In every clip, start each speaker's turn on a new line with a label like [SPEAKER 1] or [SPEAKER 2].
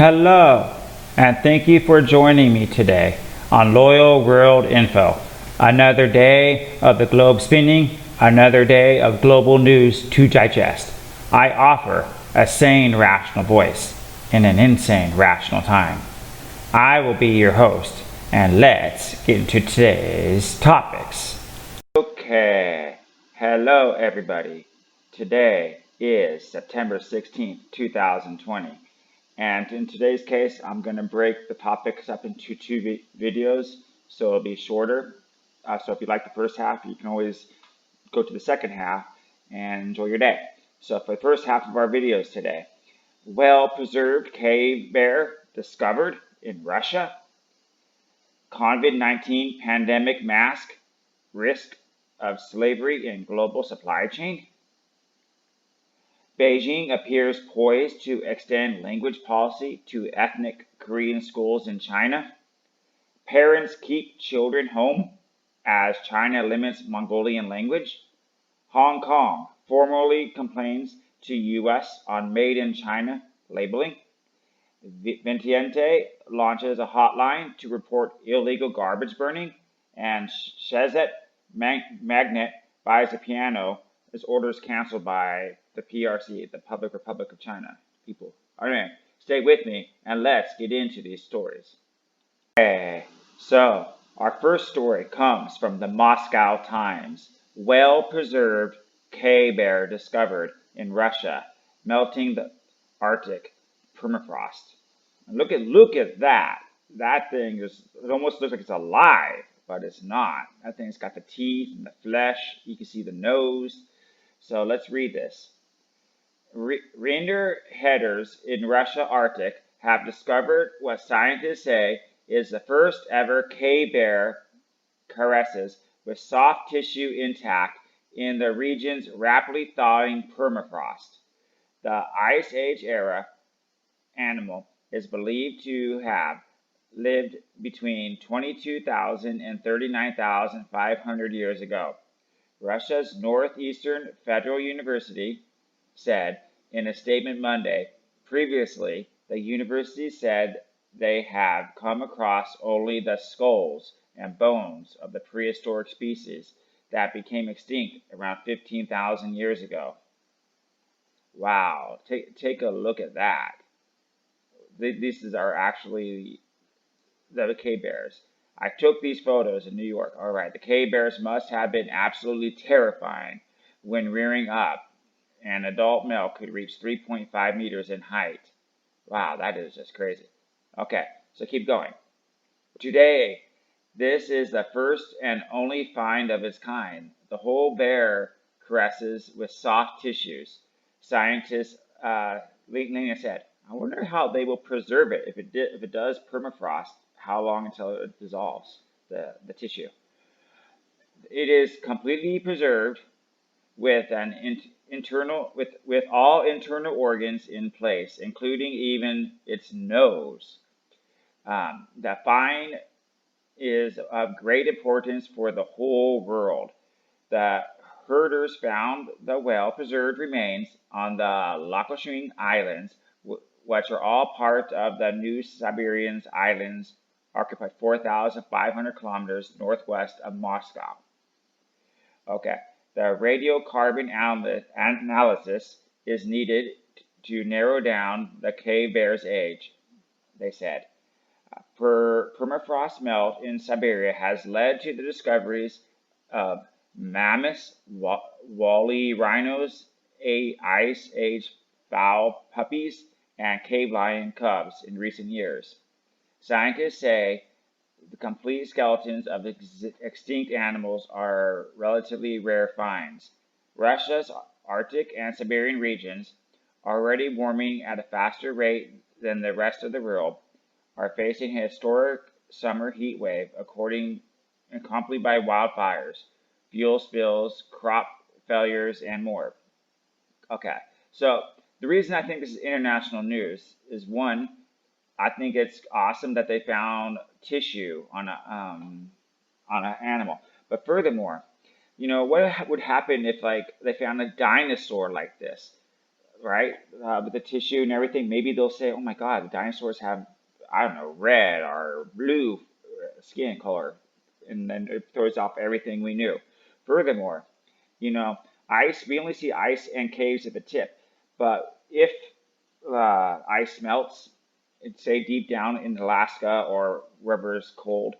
[SPEAKER 1] Hello, and thank you for joining me today on Loyal World Info. Another day of the globe spinning, another day of global news to digest. I offer a sane, rational voice in an insane, rational time. I will be your host, and let's get into today's topics. Okay, hello everybody. Today is September 16th, 2020. And in today's case, I'm going to break the topics up into two videos, so it'll be shorter. So if you like the first half, you can always go to the second half and enjoy your day. So for the first half of our videos today, well-preserved cave bear discovered in Russia, COVID-19 pandemic mask, risk of slavery in global supply chain, Beijing appears poised to extend language policy to ethnic Korean schools in China. Parents keep children home as China limits Mongolian language. Hong Kong formally complains to U.S. on Made in China labeling. Vientiane launches a hotline to report illegal garbage burning. And Czech magnate buys a piano. His orders canceled by the PRC, the Public Republic of China people. Alright, stay with me and let's get into these stories. Okay, so our first story comes from the Moscow Times. Well-preserved cave bear discovered in Russia, melting the Arctic permafrost. And look at that. That thing it almost looks like it's alive, but it's not. That thing's got the teeth and the flesh. You can see the nose. So let's read this. Reindeer headers in Russia Arctic have discovered what scientists say is the first ever cave bear caresses with soft tissue intact in the region's rapidly thawing permafrost. The Ice Age era animal is believed to have lived between 22,000 and 39,500 years ago. Russia's Northeastern Federal University said in a statement Monday. Previously, the university said they have come across only the skulls and bones of the prehistoric species that became extinct around 15,000 years ago. Wow, take a look at that. These are actually the cave bears. I took these photos in New York. All right, the cave bears must have been absolutely terrifying when rearing up. An adult male could reach 3.5 meters in height. Wow, that is just crazy. Okay, so keep going. Today, this is the first and only find of its kind. The whole bear caresses with soft tissues. Scientists, Lena said, I wonder how they will preserve it if it does permafrost. How long until it dissolves the tissue? It is completely preserved with an with all internal organs in place, including even its nose. The find is of great importance for the whole world. The herders found the well-preserved remains on the Lakoshin Islands, which are all part of the New Siberian Islands, occupied 4,500 kilometers northwest of Moscow. Okay, the radiocarbon analysis is needed to narrow down the cave bear's age, they said. Permafrost melt in Siberia has led to the discoveries of mammoths, woolly rhinos, ice age fowl puppies, and cave lion cubs in recent years. Scientists say the complete skeletons of extinct animals are relatively rare finds. Russia's Arctic and Siberian regions, already warming at a faster rate than the rest of the world, are facing a historic summer heat wave, accompanied by wildfires, fuel spills, crop failures, and more. Okay, so the reason I think this is international news is, one, I think it's awesome that they found tissue on an animal. But furthermore, what would happen if they found a dinosaur like this? right? With the tissue and everything, maybe they'll say, oh my God, the dinosaurs have, I don't know, red or blue skin color. And then it throws off everything we knew. Furthermore, you know, ice, we only see ice and caves at the tip. But if ice melts, say deep down in Alaska or wherever it's cold,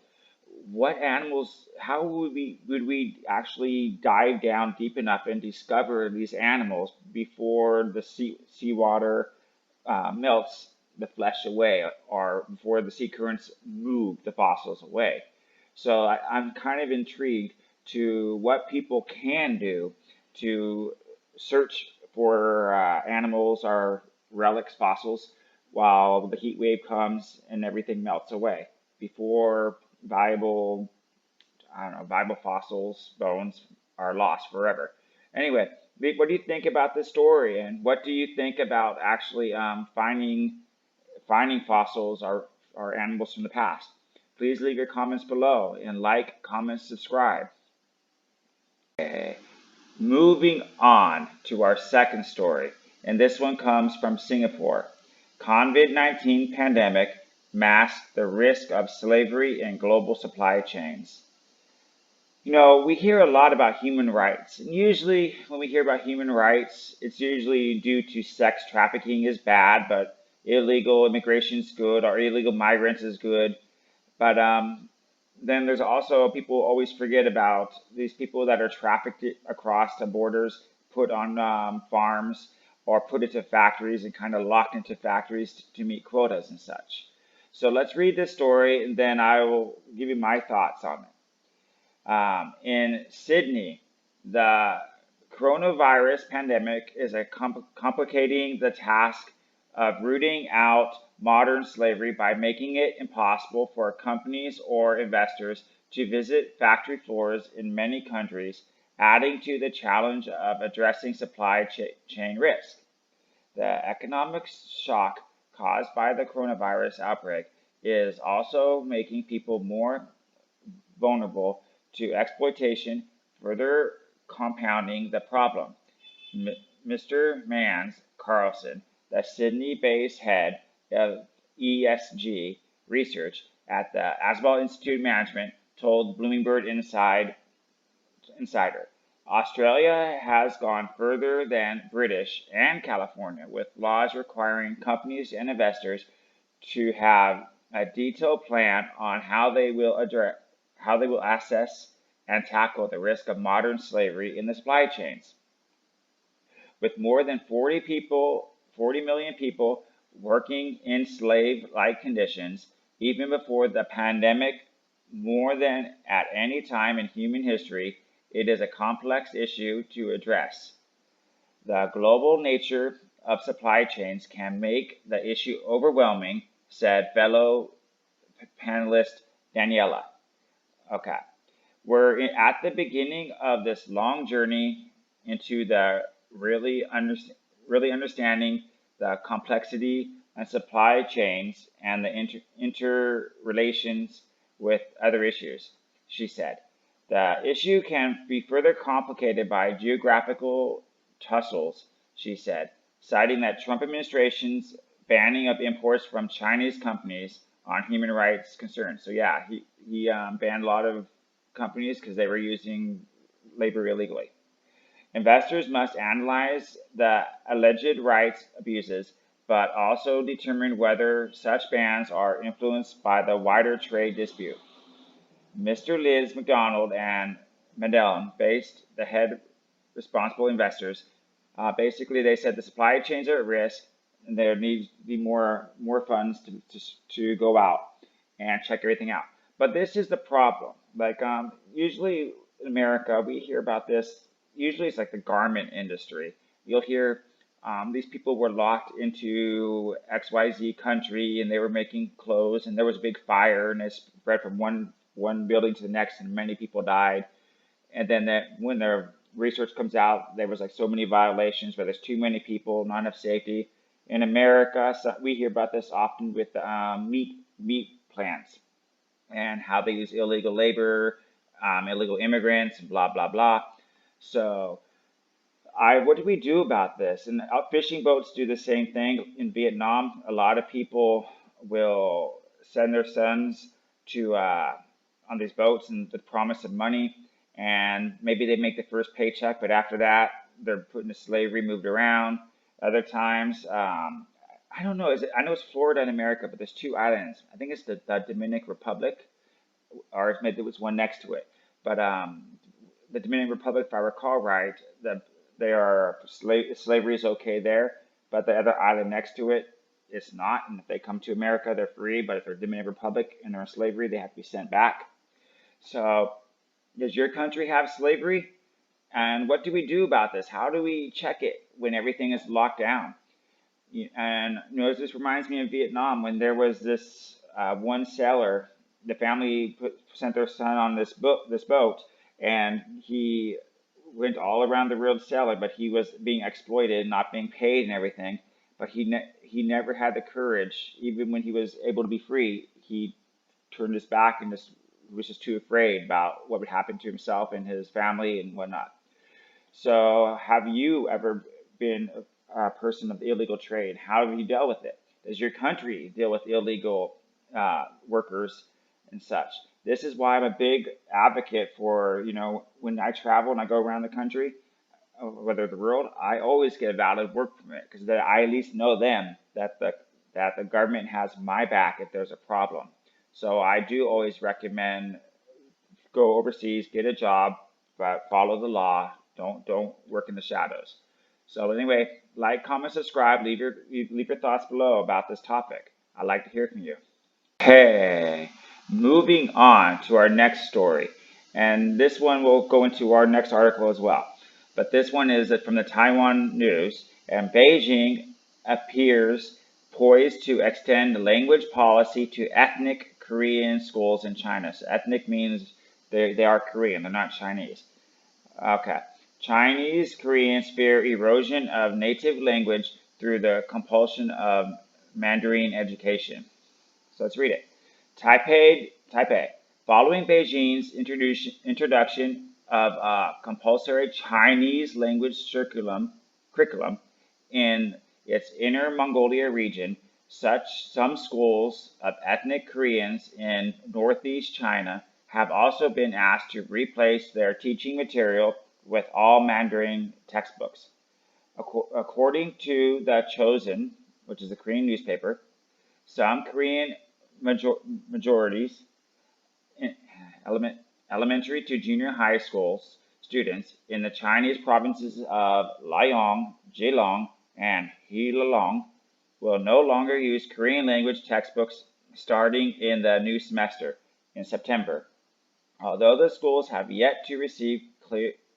[SPEAKER 1] what animals, how would we actually dive down deep enough and discover these animals before the seawater melts the flesh away, or before the sea currents move the fossils away? So I'm kind of intrigued to what people can do to search for animals or relics, fossils, while the heat wave comes and everything melts away before viable, I don't know, viable fossils, bones are lost forever. Anyway, what do you think about this story, and what do you think about actually finding fossils or animals from the past? Please leave your comments below and like, comment, subscribe. Okay, moving on to our second story, and this one comes from Singapore. COVID-19 pandemic masked the risk of slavery in global supply chains. You know, we hear a lot about human rights, and usually when we hear about human rights, it's usually due to sex trafficking is bad, but illegal immigration is good, or illegal migrants is good. But then there's also people always forget about these people that are trafficked across the borders, put on farms, or put into factories and kind of locked into factories to meet quotas and such. So let's read this story, and then I will give you my thoughts on it. In Sydney, the coronavirus pandemic is complicating the task of rooting out modern slavery by making it impossible for companies or investors to visit factory floors in many countries, adding to the challenge of addressing supply chain risk. The economic shock caused by the coronavirus outbreak is also making people more vulnerable to exploitation, further compounding the problem. Mr. Mans Carlson, the Sydney-based head of ESG research at the Asbel Institute of Management, told Bloomberg Insider, Australia has gone further than British and California, with laws requiring companies and investors to have a detailed plan on how they will assess and tackle the risk of modern slavery in the supply chains. With more than 40 million people working in slave-like conditions, even before the pandemic, more than at any time in human history, it is a complex issue to address. The global nature of supply chains can make the issue overwhelming, said fellow panelist Daniela. Okay, we're at the beginning of this long journey into the really understanding the complexity and supply chains and the interrelations with other issues, she said. The issue can be further complicated by geographical tussles, she said, citing that Trump administration's banning of imports from Chinese companies on human rights concerns. So yeah, he banned a lot of companies because they were using labor illegally. Investors must analyze the alleged rights abuses, but also determine whether such bans are influenced by the wider trade dispute. Mr. Liz McDonald and Mandel, based the head responsible investors, basically they said the supply chains are at risk, and there needs to be more funds to go out and check everything out. But this is the problem. Like usually in America, we hear about this. Usually it's like the garment industry. You'll hear these people were locked into XYZ country and they were making clothes, and there was a big fire and it spread from one building to the next, and many people died. And then when their research comes out, there was like so many violations where there's too many people, not enough safety. In America, so we hear about this often with meat plants and how they use illegal labor, illegal immigrants, and blah, blah, blah. So what do we do about this? And fishing boats do the same thing in Vietnam. A lot of people will send their sons to on these boats and the promise of money, and maybe they make the first paycheck, but after that they're put into slavery, moved around. Other times, I don't know. Is it? I know it's Florida in America, but there's two islands. I think it's the Dominican Republic, or maybe there was one next to it. But the Dominican Republic, if I recall right, they are slavery is okay there, but the other island next to it, it's not. And if they come to America, they're free. But if they're Dominican Republic and they're in slavery, they have to be sent back. So, does your country have slavery? And what do we do about this? How do we check it when everything is locked down? And this reminds me of Vietnam when there was this one sailor. The family sent their son on this boat, and he went all around the world sailing, but he was being exploited, not being paid, and everything. But he never had the courage, even when he was able to be free. He turned his back and just was just too afraid about what would happen to himself and his family and whatnot. So, have you ever been a person of illegal trade? How have you dealt with it? Does your country deal with illegal workers and such? This is why I'm a big advocate for, when I travel and I go around the country, whether the world, I always get a valid work permit because that I at least know them that the government has my back if there's a problem. So I do always recommend go overseas, get a job, but follow the law. Don't work in the shadows. So anyway, like, comment, subscribe, leave your thoughts below about this topic. I'd like to hear from you. Okay, moving on to our next story. And this one will go into our next article as well. But this one is from the Taiwan News, and Beijing appears poised to extend the language policy to ethnic Korean schools in China. So ethnic means they are Korean, they're not Chinese. Okay. Chinese Koreans fear erosion of native language through the compulsion of Mandarin education. So let's read it. Taipei. Following Beijing's introduction of a compulsory Chinese language curriculum in its Inner Mongolia region, some schools of ethnic Koreans in northeast China have also been asked to replace their teaching material with all Mandarin textbooks. According to The Chosen, which is a Korean newspaper, some Korean majorities, elementary to junior high school students in the Chinese provinces of Liang, Zhejiang, and Heilongjiang will no longer use Korean language textbooks starting in the new semester in September. Although the schools have yet to receive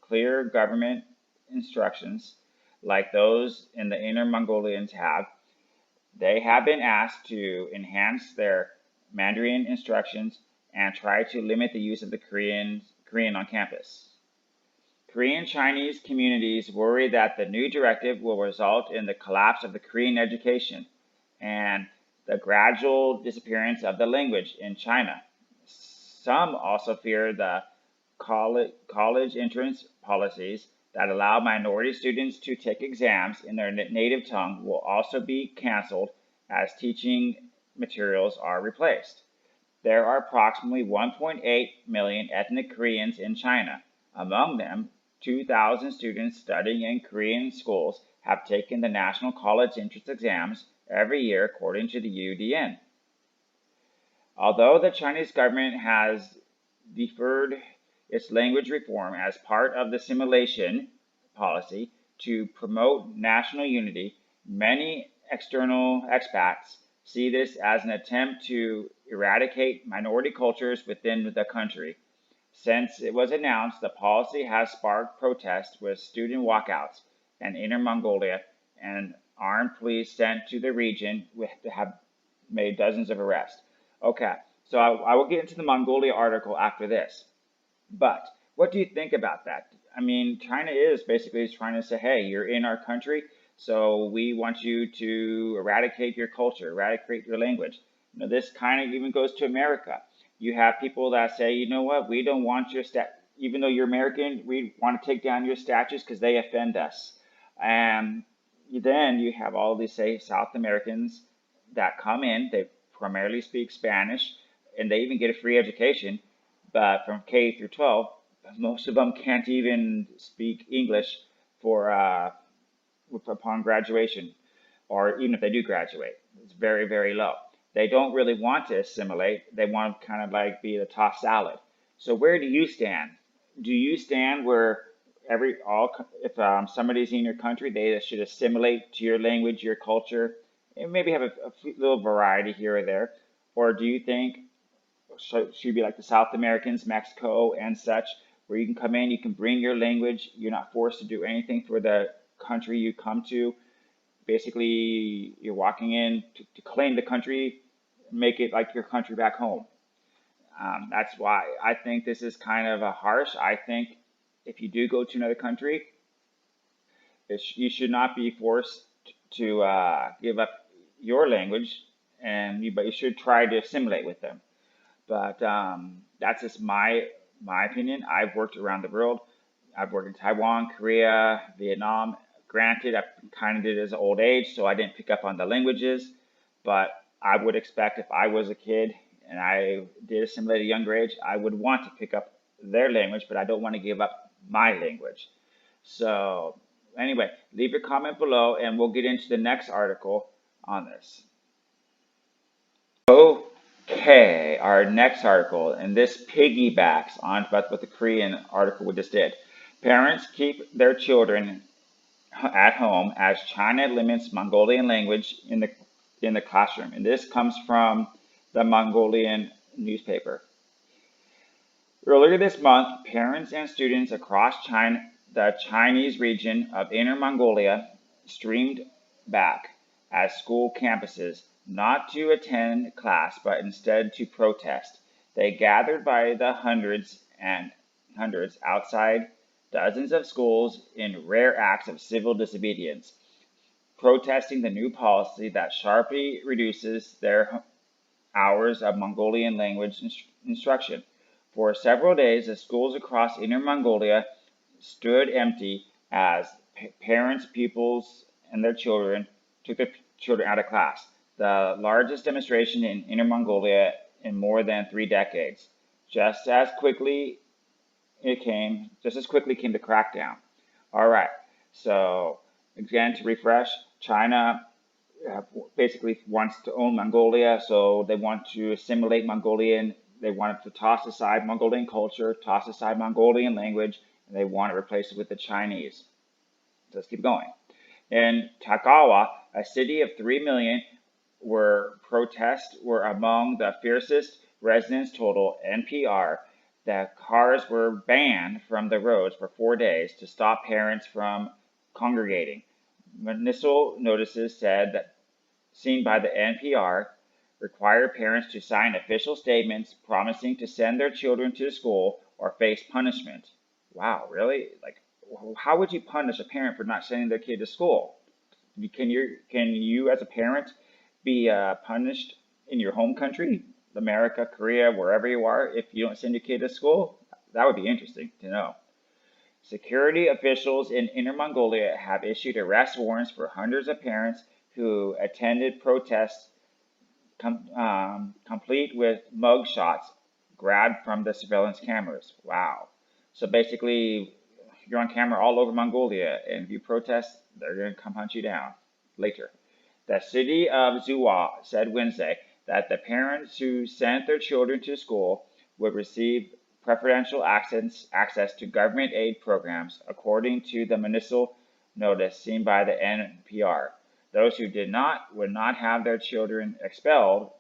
[SPEAKER 1] clear government instructions like those in the Inner Mongolians have, they have been asked to enhance their Mandarin instructions and try to limit the use of the Korean on campus. Korean Chinese communities worry that the new directive will result in the collapse of the Korean education and the gradual disappearance of the language in China. Some also fear the college entrance policies that allow minority students to take exams in their native tongue will also be canceled as teaching materials are replaced. There are approximately 1.8 million ethnic Koreans in China. Among them, 2,000 students studying in Korean schools have taken the national college entrance exams every year, according to the UDN. Although the Chinese government has deferred its language reform as part of the assimilation policy to promote national unity, many external expats see this as an attempt to eradicate minority cultures within the country. Since it was announced, the policy has sparked protests with student walkouts in Inner Mongolia, and armed police sent to the region have made dozens of arrests. Okay, so I will get into the Mongolia article after this. But what do you think about that? I mean, China is basically trying to say, hey, you're in our country, so we want you to eradicate your culture, eradicate your language. This kind of even goes to America. You have people that say, you know what, we don't want your even though you're American, we want to take down your statues because they offend us. And then you have all these, say, South Americans that come in, they primarily speak Spanish, and they even get a free education, but from K through 12, most of them can't even speak English for upon graduation, or even if they do graduate, it's very, very low. They don't really want to assimilate. They want to kind of like be the tossed salad. So where do you stand? Do you stand where if somebody's in your country, they should assimilate to your language, your culture, and maybe have a little variety here or there? Or do you think should be like the South Americans, Mexico, and such, where you can come in, you can bring your language, you're not forced to do anything for the country you come to. Basically, you're walking in to claim the country, make it like your country back home. That's why I think this is kind of a harsh. I think if you do go to another country, you should not be forced to give up your language, but you should try to assimilate with them. But that's just my opinion. I've worked around the world. I've worked in Taiwan, Korea, Vietnam. Granted, I kind of did it as an old age, so I didn't pick up on the languages. But I would expect if I was a kid and I did assimilate at a younger age, I would want to pick up their language, but I don't want to give up my language. So anyway, leave your comment below, and we'll get into the next article on this. Okay, our next article, and this piggybacks on what the Korean article we just did. Parents keep their children at home as China limits Mongolian language in the classroom, and this comes from the Mongolian newspaper. Earlier this month, parents and students across China, the Chinese region of Inner Mongolia, streamed back as school campuses, not to attend class, but instead to protest. They gathered by the hundreds outside dozens of schools in rare acts of civil disobedience, protesting the new policy that sharply reduces their hours of Mongolian language instruction. For several days, the schools across Inner Mongolia stood empty as parents, pupils, and their children took their children out of class, the largest demonstration in Inner Mongolia in more than 3 decades. Just as quickly came the crackdown. All right, so again, to refresh, China basically wants to own Mongolia, so they want to assimilate Mongolian. They want to toss aside Mongolian culture, toss aside Mongolian language, and they want to replace it with the Chinese. So let's keep going. In Tagawa, a city of 3 million, where protests were among the fiercest, residents told NPR that cars were banned from the roads for 4 days to stop parents from congregating. Municipal notices seen by the NPR, require parents to sign official statements promising to send their children to school or face punishment. Wow, really? Like, how would you punish a parent for not sending their kid to school? Can you as a parent be punished in your home country, America, Korea, wherever you are, if you don't send your kid to school? That would be interesting to know. Security officials in Inner Mongolia have issued arrest warrants for hundreds of parents who attended protests, complete with mug shots grabbed from the surveillance cameras. Wow. So basically, you're on camera all over Mongolia, and if you protest, they're going to come hunt you down later. The city of Zhuhai said Wednesday that the parents who sent their children to school would receive preferential access to government aid programs, according to the municipal notice seen by the NPR. Those who would not have their children expelled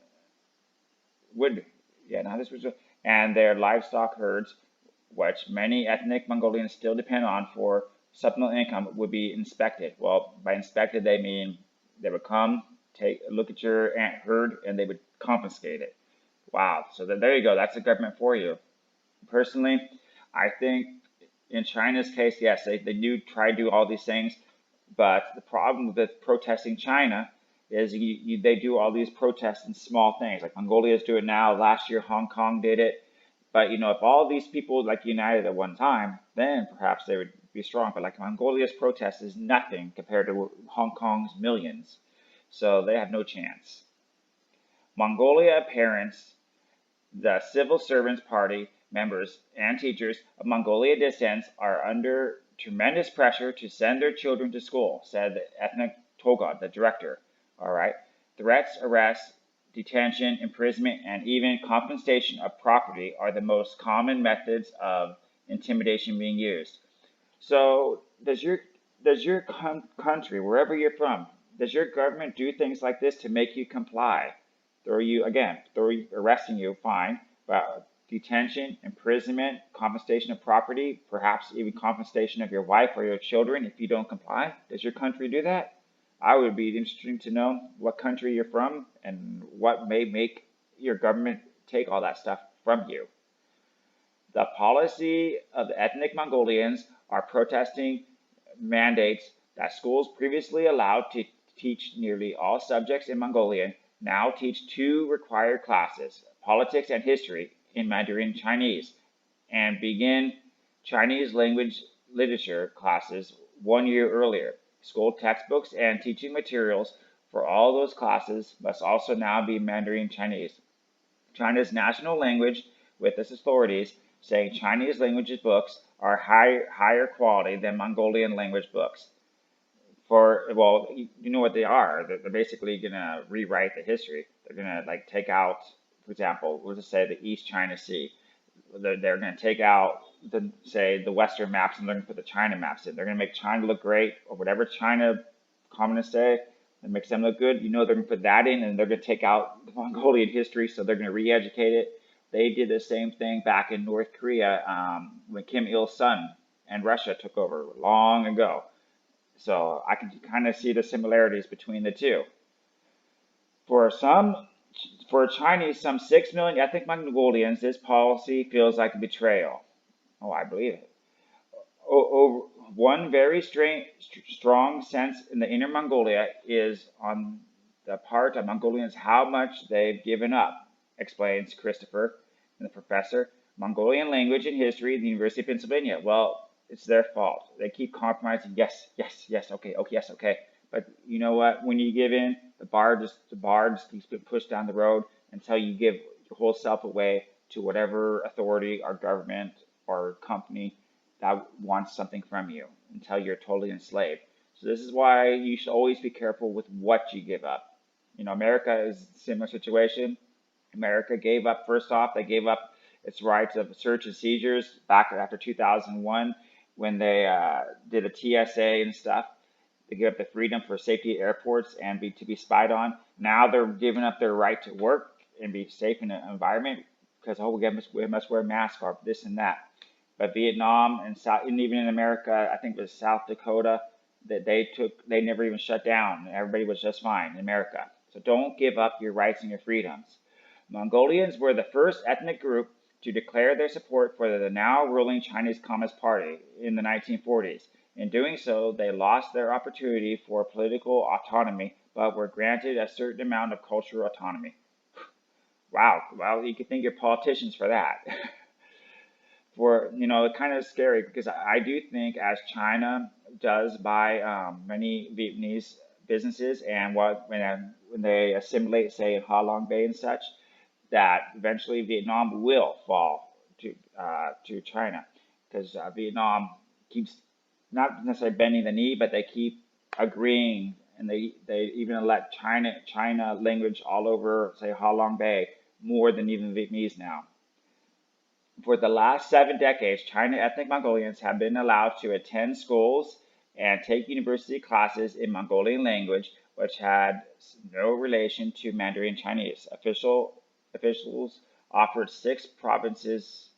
[SPEAKER 1] and their livestock herds, which many ethnic Mongolians still depend on for supplemental income, would be inspected. Well, by inspected, they mean they would come, look at your herd, and they would confiscate it. Wow. So there you go. That's the government for you. Personally, I think in China's case, yes, they do try to do all these things, but the problem with protesting China is they do all these protests in small things. Like Mongolia's do it now. Last year, Hong Kong did it. But if all these people like united at one time, then perhaps they would be strong. But like Mongolia's protest is nothing compared to Hong Kong's millions, so they have no chance. Mongolia parents, the civil servants party members, and teachers of Mongolia descent are under tremendous pressure to send their children to school, said the ethnic Toga, the director. All right. Threats, arrests, detention, imprisonment, and even confiscation of property are the most common methods of intimidation being used. So, does your country, wherever you're from, does your government do things like this to make you comply? Arresting you, fine, but detention, imprisonment, confiscation of property, perhaps even confiscation of your wife or your children if you don't comply. Does your country do that? I would be interested to know what country you're from and what may make your government take all that stuff from you. The policy of the ethnic Mongolians are protesting mandates that schools previously allowed to teach nearly all subjects in Mongolian now teach two required classes, politics and history, in Mandarin Chinese, and begin Chinese language literature classes 1 year earlier. School textbooks and teaching materials for all those classes must also now be Mandarin Chinese. China's national language, with its authorities saying Chinese language books are higher quality than Mongolian language books. Well, you know what they are. They're basically gonna rewrite the history. They're gonna like take out, for example, we'll just say the East China Sea. They're gonna take out the Western maps and they're gonna put the China maps in. They're gonna make China look great or whatever China communists say. That makes them look good. They're gonna put that in and they're gonna take out the Mongolian history. So they're gonna re-educate it. They did the same thing back in North Korea when Kim Il-sung and Russia took over long ago. So I can kind of see the similarities between the two. For Chinese, some 6 million ethnic Mongolians, this policy feels like a betrayal. Oh, I believe it. One very strong sense in the Inner Mongolia is on the part of Mongolians how much they've given up, explains Christopher, the professor, Mongolian language and history at the University of Pennsylvania. Well, it's their fault. They keep compromising. Yes, yes, yes, okay, okay, yes, okay. But you know what? When you give in, the bar just keeps being pushed down the road until you give your whole self away to whatever authority or government or company that wants something from you until you're totally enslaved. So this is why you should always be careful with what you give up. America is a similar situation. America gave up, first off, they gave up its rights of search and seizures back after 2001 when they did a TSA and stuff. They gave up the freedom for safety at airports and to be spied on. Now they're giving up their right to work and be safe in an environment because, we must wear masks or this and that. But Vietnam and even in America, I think it was South Dakota, that they never even shut down. Everybody was just fine in America. So don't give up your rights and your freedoms. Mongolians were the first ethnic group to declare their support for the now ruling Chinese Communist Party in the 1940s. In doing so, they lost their opportunity for political autonomy, but were granted a certain amount of cultural autonomy. Wow, well, you could thank your politicians for that. It's kind of scary because I do think as China does buy many Vietnamese businesses and when they assimilate, say, in Ha Long Bay and such, that eventually Vietnam will fall to China because Vietnam keeps not necessarily bending the knee, but they keep agreeing and they even elect China language all over, say, Ha Long Bay more than even Vietnamese now. For the last 7 decades, China ethnic Mongolians have been allowed to attend schools and take university classes in Mongolian language, which had no relation to Mandarin Chinese. Officials offered 6 provinces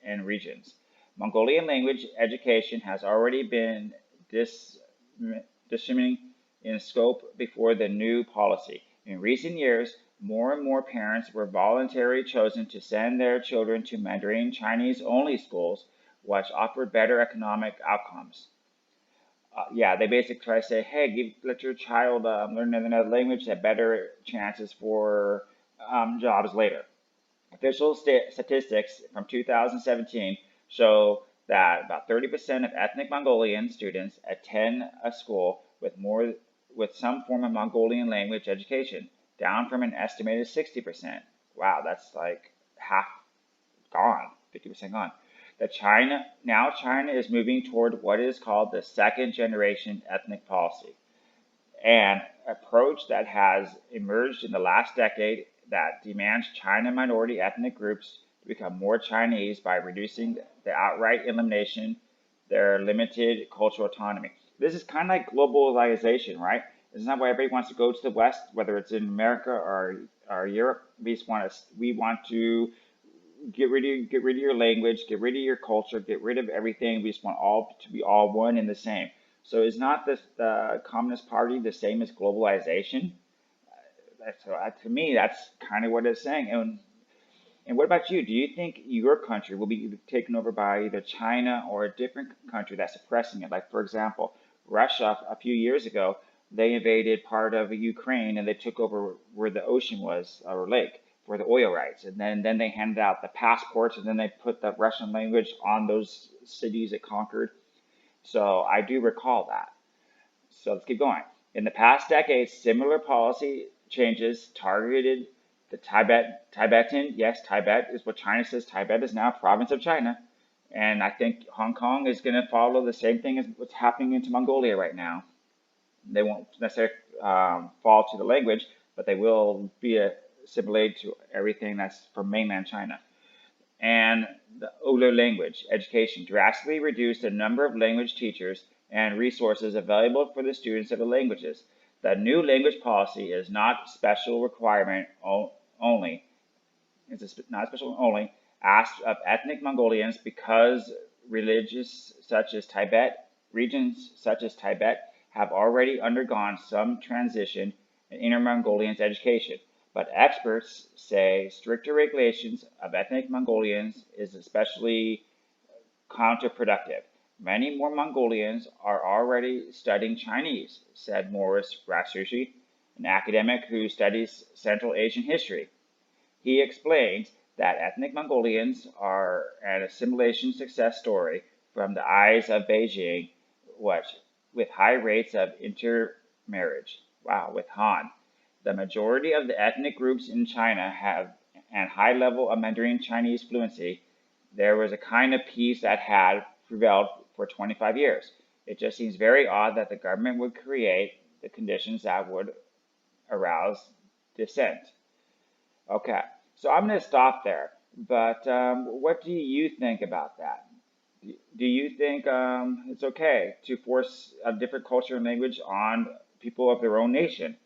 [SPEAKER 1] and regions. Mongolian language education has already been diminishing in scope before the new policy. In recent years, more and more parents were voluntarily chosen to send their children to Mandarin Chinese only schools, which offered better economic outcomes. They basically try to say, hey, let your child learn another language, have better chances for jobs later. Official statistics from 2017 show that about 30% of ethnic Mongolian students attend a school with some form of Mongolian language education, down from an estimated 60%. Wow, that's like half gone, 50% gone. China is moving toward what is called the second generation ethnic policy, an approach that has emerged in the last decade that demands China minority ethnic groups to become more Chinese by reducing the outright elimination of their limited cultural autonomy. This is kind of like globalization, right? Isn't that why everybody wants to go to the West, whether it's in America or Europe? We want to get rid of your language, get rid of your culture, get rid of everything. We just want all to be all one and the same. So is not the Communist Party the same as globalization? To me, that's kind of what it's saying. And what about you? Do you think your country will be taken over by either China or a different country that's suppressing it? Like, for example, Russia a few years ago, they invaded part of Ukraine and they took over where the ocean was, or lake, for the oil rights. And then they handed out the passports and then they put the Russian language on those cities it conquered. So I do recall that. So let's keep going. In the past decades, similar policy changes targeted the Tibetan. Yes, Tibet is what China says. Tibet is now a province of China. And I think Hong Kong is going to follow the same thing as what's happening into Mongolia right now. They won't necessarily fall to the language, but they will be assimilated to everything that's from mainland China. And the older language education drastically reduced the number of language teachers and resources available for the students of the languages. The new language policy is not special requirement only. It's not special only asked of ethnic Mongolians because regions such as Tibet have already undergone some transition in Inner Mongolian education. But experts say stricter regulations of ethnic Mongolians is especially counterproductive. Many more Mongolians are already studying Chinese, said Morris Ratsushi, an academic who studies Central Asian history. He explains that ethnic Mongolians are an assimilation success story from the eyes of Beijing, with high rates of intermarriage. Wow, with Han. The majority of the ethnic groups in China have a high level of Mandarin Chinese fluency. There was a kind of peace that had prevailed for 25 years. It just seems very odd that the government would create the conditions that would arouse dissent. Okay, so I'm going to stop there. But what do you think about that? Do you think it's okay to force a different culture and language on people of their own nation?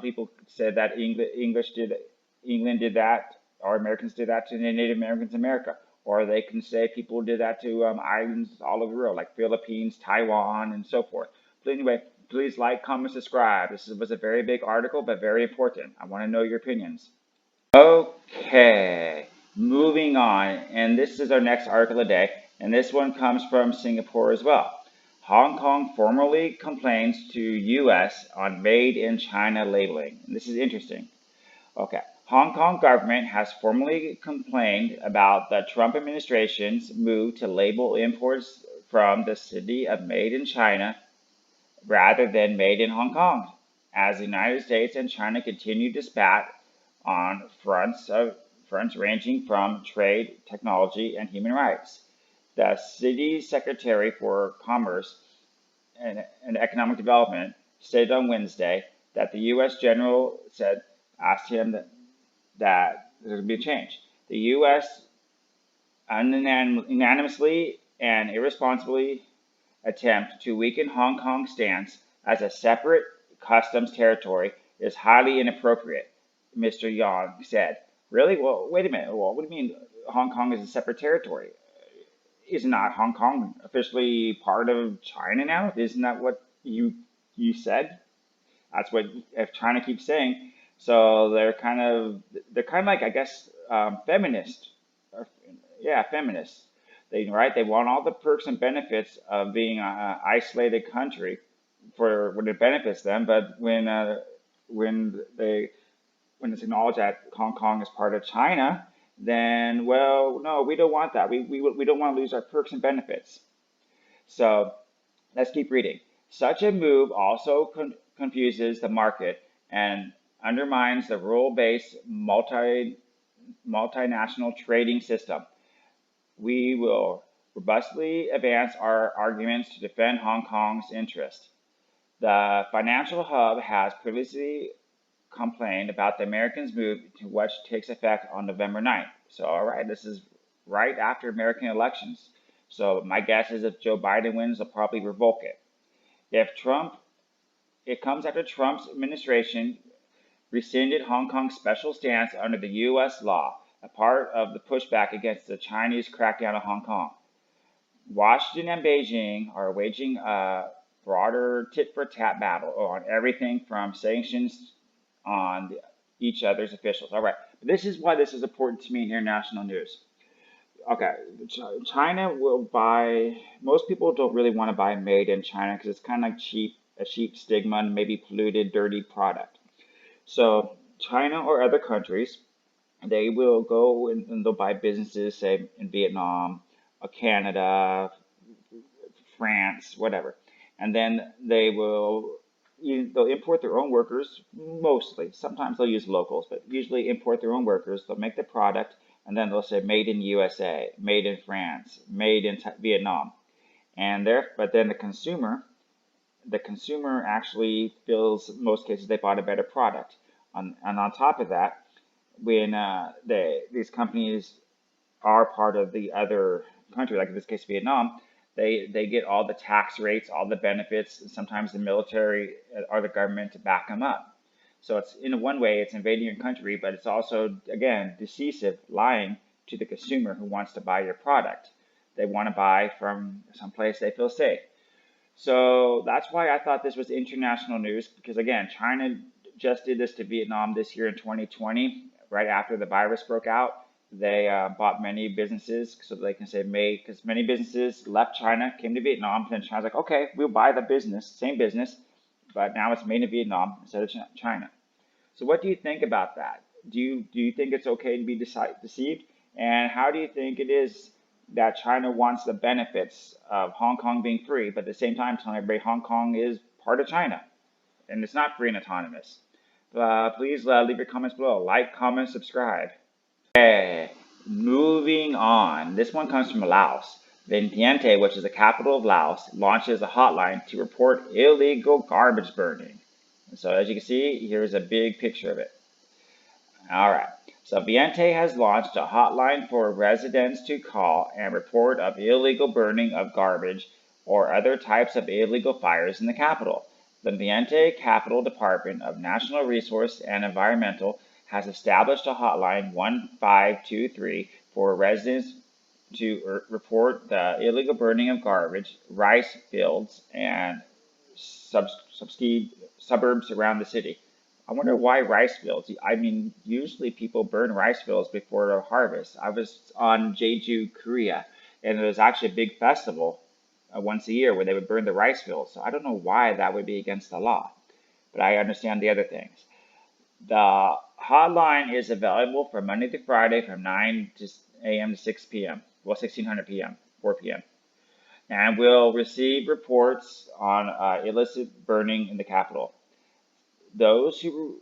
[SPEAKER 1] People said that England did that, or Americans did that to the Native Americans in America. Or they can say people did that to islands all over the world, like Philippines, Taiwan, and so forth. But anyway, please like, comment, subscribe. This was a very big article, but very important. I want to know your opinions. Okay, moving on. And this is our next article of the day. And this one comes from Singapore as well. Hong Kong formally complains to U.S. on Made in China labeling. And this is interesting. Okay. Hong Kong government has formally complained about the Trump administration's move to label imports from the city of Made in China rather than Made in Hong Kong, as the United States and China continue to spat on fronts ranging from trade, technology, and human rights. The city's Secretary for Commerce and Economic Development stated on Wednesday that the U.S. General asked him that there would be a change. The U.S. unanimously and irresponsibly attempt to weaken Hong Kong's stance as a separate customs territory is highly inappropriate, Mr. Yang said. Really? Well, wait a minute. Well, what do you mean Hong Kong is a separate territory? Is not Hong Kong officially part of China now? Isn't that what you said? That's what China keeps saying. So they're kind of like, I guess, feminist. Feminists. They want all the perks and benefits of being an isolated country for when it benefits them, but when when it's acknowledged that Hong Kong is part of China, then, well, no, we don't want that. We don't want to lose our perks and benefits. So let's keep reading. Such a move also confuses the market and undermines the rule-based multinational trading system. We will robustly advance our arguments to defend Hong Kong's interest. The financial hub has previously complained about the Americans' move to which takes effect on November 9th. So, all right, this is right after American elections. So my guess is if Joe Biden wins, they'll probably revoke it. It comes after Trump's administration rescinded Hong Kong's special stance under the U.S. law, a part of the pushback against the Chinese crackdown on Hong Kong. Washington and Beijing are waging a broader tit-for-tat battle on everything from sanctions on each other's officials. All right, but this is why this is important to me in international news. Okay, China will buy, most people don't really want to buy made in China because it's kind of like a cheap stigma and maybe polluted, dirty product. So China or other countries, they will go and they'll buy businesses, say in Vietnam, or Canada, France, whatever. And then they'll import their own workers, mostly. Sometimes they'll use locals, but usually import their own workers. They'll make the product, and then they'll say made in USA, made in France, made in Vietnam. But then the consumer actually feels, in most cases, they bought a better product. And on top of that, when these companies are part of the other country, like in this case Vietnam, they get all the tax rates, all the benefits, and sometimes the military or the government to back them up. So it's, in one way, it's invading your country, but it's also, again, deceive, lying to the consumer who wants to buy your product. They want to buy from someplace they feel safe. So that's why I thought this was international news, because again, China just did this to Vietnam this year in 2020, right after the virus broke out. They bought many businesses so they can say made, because many businesses left China, came to Vietnam, and China's like, okay, we'll buy the business, same business, but now it's made in Vietnam instead of China. So what do you think about that? Do you think it's okay to be deceived? And how do you think it is that China wants the benefits of Hong Kong being free, but at the same time telling everybody Hong Kong is part of China and it's not free and autonomous? Please leave your comments below. Like, comment, subscribe. Okay, moving on. This one comes from Laos. Vientiane, which is the capital of Laos, launches a hotline to report illegal garbage burning. And so as you can see, here's a big picture of it. All right. So Vientiane has launched a hotline for residents to call and report of illegal burning of garbage or other types of illegal fires in the capital. The Vientiane Capital Department of National Resource and Environmental has established a hotline 1523 for residents to report the illegal burning of garbage, rice fields, and suburbs around the city. I wonder why rice fields. I mean, usually people burn rice fields before the harvest. I was on Jeju, Korea, and there was actually a big festival once a year where they would burn the rice fields. So I don't know why that would be against the law, but I understand the other things. The hotline is available from Monday to Friday from 9 a.m. to 6 p.m. Well, 1600 p.m., 4 p.m. And will receive reports on illicit burning in the capital. Those who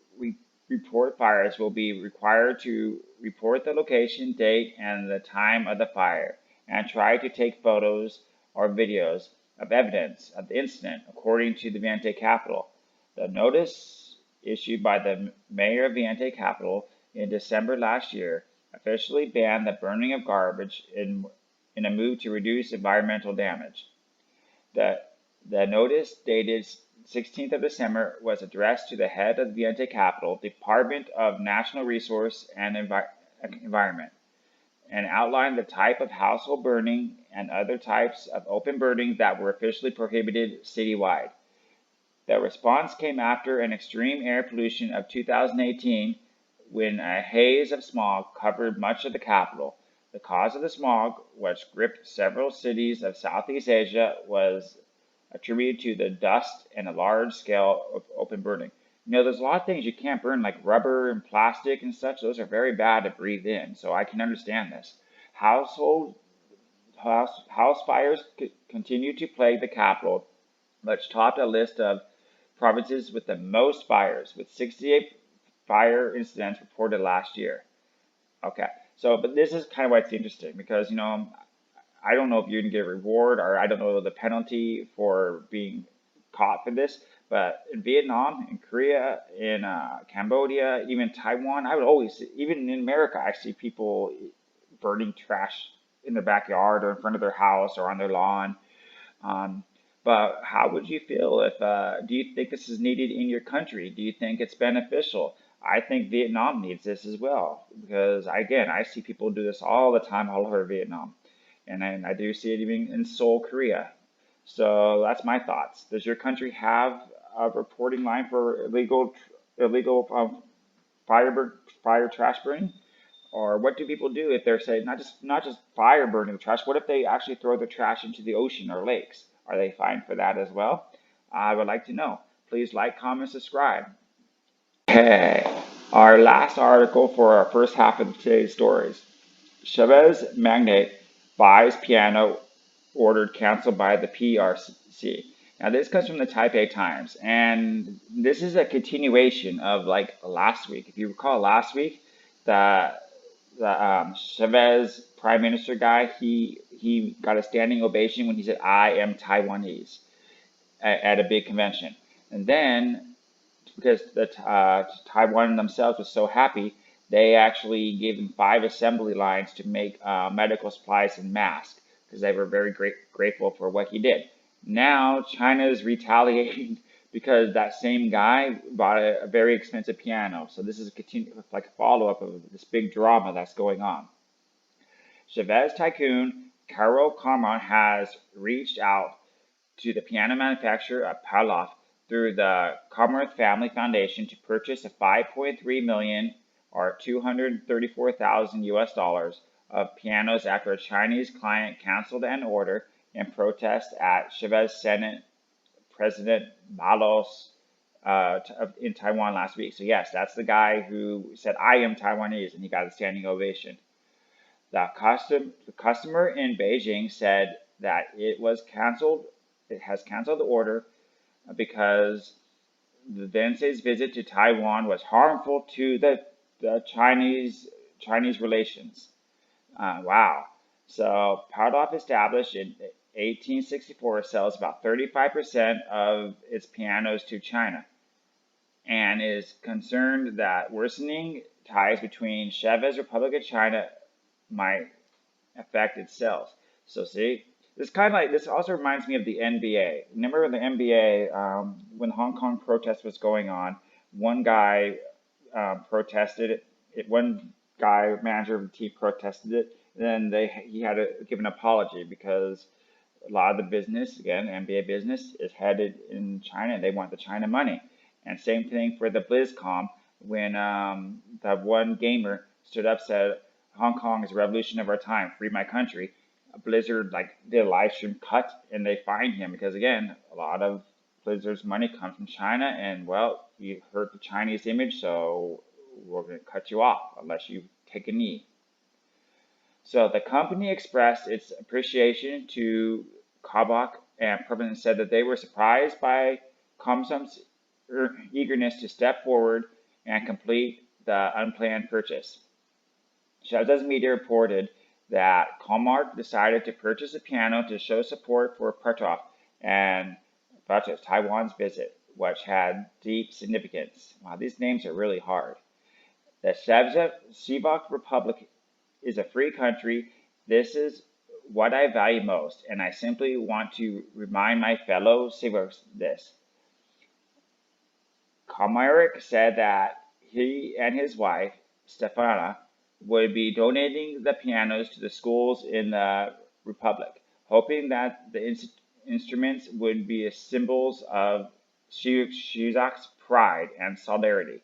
[SPEAKER 1] report fires will be required to report the location, date, and the time of the fire, and try to take photos or videos of evidence of the incident, according to the Vientiane Capital. The notice issued by the mayor of Vientiane Capital in December last year officially banned the burning of garbage in a move to reduce environmental damage. The notice dated 16th of December was addressed to the head of the Vientiane Capital Department of National Resource and Environment, and outlined the type of household burning and other types of open burning that were officially prohibited citywide. The response came after an extreme air pollution of 2018 when a haze of smog covered much of the capital. The cause of the smog, which gripped several cities of Southeast Asia, was attributed to the dust and a large scale of open burning. There's a lot of things you can't burn, like rubber and plastic and such. Those are very bad to breathe in, so I can understand this. Household house fires continue to plague the capital, which topped a list of provinces with the most fires, with 68 fire incidents reported last year. Okay, so but this is kind of why it's interesting because I don't know if you can get a reward or I don't know the penalty for being caught for this, but in Vietnam, in Korea, in Cambodia, even Taiwan, I would always, even in America, I see people burning trash in their backyard or in front of their house or on their lawn. Um, but how would you feel if, do you think this is needed in your country? Do you think it's beneficial? I think Vietnam needs this as well because, again, I see people do this all the time all over Vietnam. And I do see it even in Seoul, Korea. So that's my thoughts. Does your country have a reporting line for illegal fire trash burning? Or what do people do if they're saying not just fire burning the trash? What if they actually throw the trash into the ocean or lakes? Are they fined for that as well? I would like to know. Please like, comment, subscribe. Okay, our last article for our first half of today's stories. Chavez magnate buys piano ordered canceled by the PRC. Now this comes from the Taipei Times, and this is a continuation of like last week. If you recall last week, the Chavez Prime Minister guy, he got a standing ovation when he said, "I am Taiwanese," at a big convention, and then because the Taiwan themselves was so happy, they actually gave him 5 assembly lines to make medical supplies and masks because they were very grateful for what he did. Now China is retaliating because that same guy bought a very expensive piano. So this is like a follow-up of this big drama that's going on. Chavez tycoon Carol Carmon has reached out to the piano manufacturer of Parloff through the Commonwealth Family Foundation to purchase a 5.3 million or 234,000 US dollars of pianos after a Chinese client canceled an order in protest at Chavez Senate President Malos in Taiwan last week. So yes, that's the guy who said, "I am Taiwanese," and he got a standing ovation. The customer in Beijing said that it has canceled the order because the Wednesday's visit to Taiwan was harmful to the Chinese relations. Wow. So Parloff, established in 1864, sells about 35% of its pianos to China and is concerned that worsening ties between Chavez Republic and China might affect its sales. So see, this also reminds me of the NBA. Remember the NBA when the Hong Kong protest was going on? One guy protested it. One guy, manager of the team, protested it. Then he had to give an apology because a lot of the business, again, NBA business, is headed in China, and they want the China money. And same thing for the BlizzCon when that one gamer stood up, said, "Hong Kong is the revolution of our time. Free my country." Blizzard did a live stream cut, and they fined him because, again, a lot of Blizzard's money comes from China, and well, you hurt the Chinese image, so we're going to cut you off unless you take a knee. So the company expressed its appreciation to Kabak and said that they were surprised by Comsum's eagerness to step forward and complete the unplanned purchase. Shaz's media reported that Comarch decided to purchase a piano to show support for Partoff and Taiwan's visit, which had deep significance. Wow, these names are really hard. The Shivak Republic is a free country. This is what I value most, and I simply want to remind my fellow Shivaks this. Comarch said that he and his wife, Stefana, would be donating the pianos to the schools in the Republic, hoping that the instruments would be symbols of Shizak's pride and solidarity.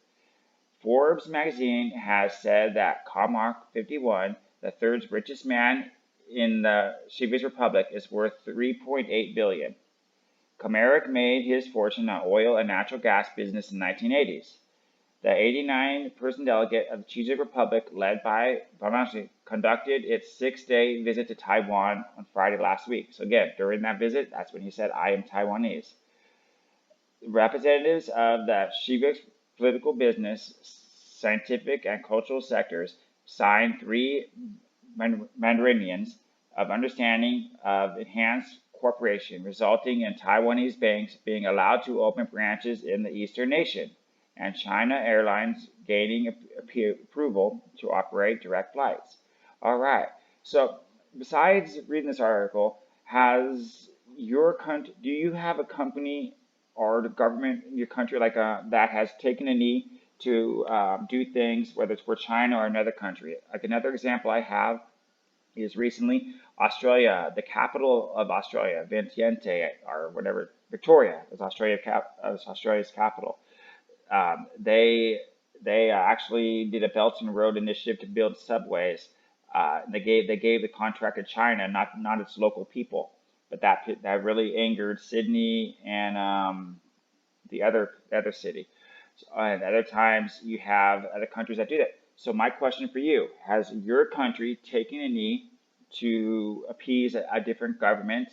[SPEAKER 1] Forbes magazine has said that Comarch 51, the third richest man in the Chavez Republic, is worth $3.8 billion. Comeric made his fortune on oil and natural gas business in the 1980s. The 89-person delegate of the Czech Republic, led by Vientiane, conducted its 6-day visit to Taiwan on Friday last week. So again, during that visit, that's when he said, "I am Taiwanese." Representatives of the Czech political, business, scientific, and cultural sectors signed 3 memorandums of understanding of enhanced cooperation, resulting in Taiwanese banks being allowed to open branches in the eastern nation, and China Airlines gaining approval to operate direct flights. All right. So besides reading this article, do you have a company or the government in your country that has taken a knee to do things, whether it's for China or another country? Like another example I have is recently Australia, the capital of Australia, Vientiane or whatever, Victoria is Australia's capital. They actually did a Belt and Road initiative to build subways. They gave the contract to China, not its local people. But that really angered Sydney and the other city. And other times you have other countries that do that. So my question for you: has your country taken a knee to appease a different government,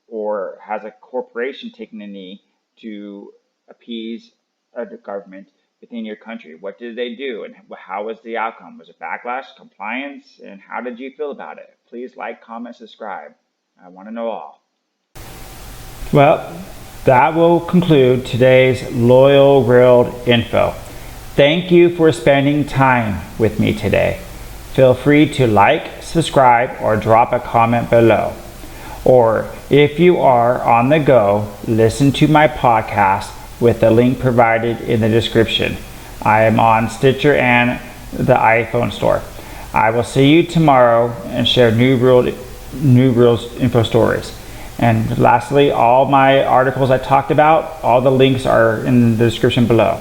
[SPEAKER 1] or has a corporation taken a knee to appease a government within your country? What did they do, and how was the outcome? Was it backlash, compliance, and how did you feel about it? Please like, comment, subscribe. I want to know all.
[SPEAKER 2] Well, that will conclude today's Loyal World info. Thank you for spending time with me today. Feel free to like, subscribe, or drop a comment below. Or if you are on the go, listen to my podcast with the link provided in the description. I am on Stitcher and the iPhone store. I will see you tomorrow and share New World info stories. And lastly, all my articles I talked about, all the links are in the description below.